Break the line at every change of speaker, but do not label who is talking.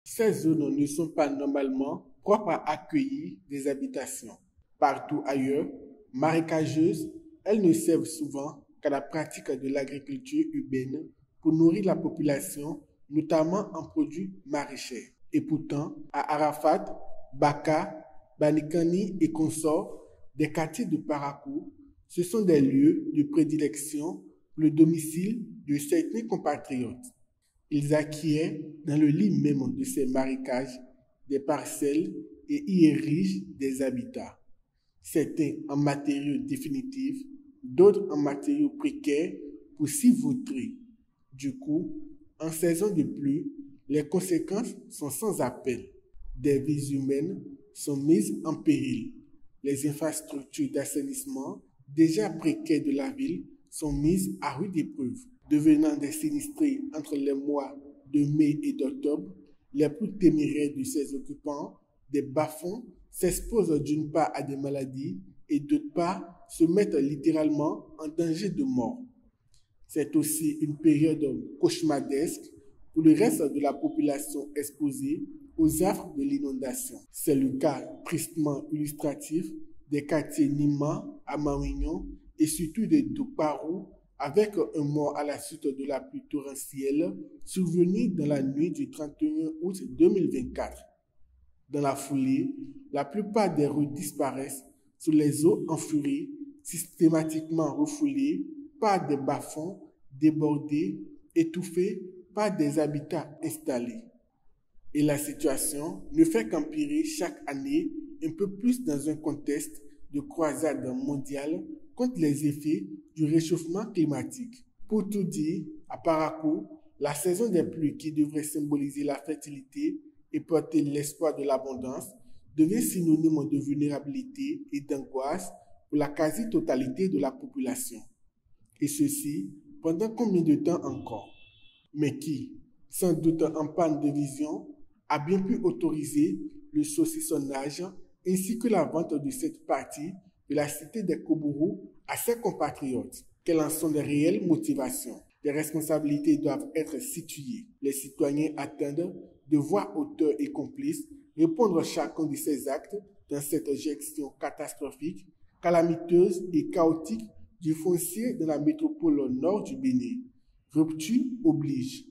Ces zones ne sont pas normalement propres à accueillir des habitations. Partout ailleurs, marécageuses, elles ne servent souvent qu'à la pratique de l'agriculture urbaine pour nourrir la population, notamment en produits maraîchers. Et pourtant, à Arafat, Baka, Banikani et consorts, des quartiers de Parakou, ce sont des lieux de prédilection pour le domicile de certains compatriotes. Ils acquièrent dans le lit même de ces marécages des parcelles et y érigent des habitats. Certains en matériaux définitifs, d'autres en matériaux précaires pour s'y vautrer. Du coup, en saison de pluie, les conséquences sont sans appel. Des vies humaines sont mises en péril. Les infrastructures d'assainissement, déjà précaires de la ville, sont mises à rude épreuve. Devenant des sinistrés entre les mois de mai et d'octobre, les plus téméraires de ses occupants, des bas-fonds, s'exposent d'une part à des maladies et d'autre part se mettent littéralement en danger de mort. C'est aussi une période cauchemardesque pour le reste de la population exposée aux affres de l'inondation. C'est le cas tristement illustratif des quartiers Nima, à Marignan et surtout de Douparou, avec un mort à la suite de la pluie torrentielle survenue dans la nuit du 31 août 2024. Dans la foulée, la plupart des rues disparaissent sous les eaux en furie, systématiquement refoulées par des bas-fonds débordés, étouffés par des habitats installés. Et la situation ne fait qu'empirer chaque année un peu plus dans un contexte de croisade mondiale contre les effets du réchauffement climatique. Pour tout dire, à Parakou, la saison des pluies qui devrait symboliser la fertilité et porter l'espoir de l'abondance devient synonyme de vulnérabilité et d'angoisse pour la quasi-totalité de la population. Et ceci, pendant combien de temps encore? Mais qui, sans doute en panne de vision, a bien pu autoriser le saucissonnage ainsi que la vente de cette partie de la cité des Kobourou à ses compatriotes? Quelles en sont les réelles motivations? Les responsabilités doivent être situées. Les citoyens attendent de voir auteurs et complices répondre chacun de ces actes dans cette gestion catastrophique, calamiteuse et chaotique du foncier de la métropole nord du Bénin. Rupture oblige.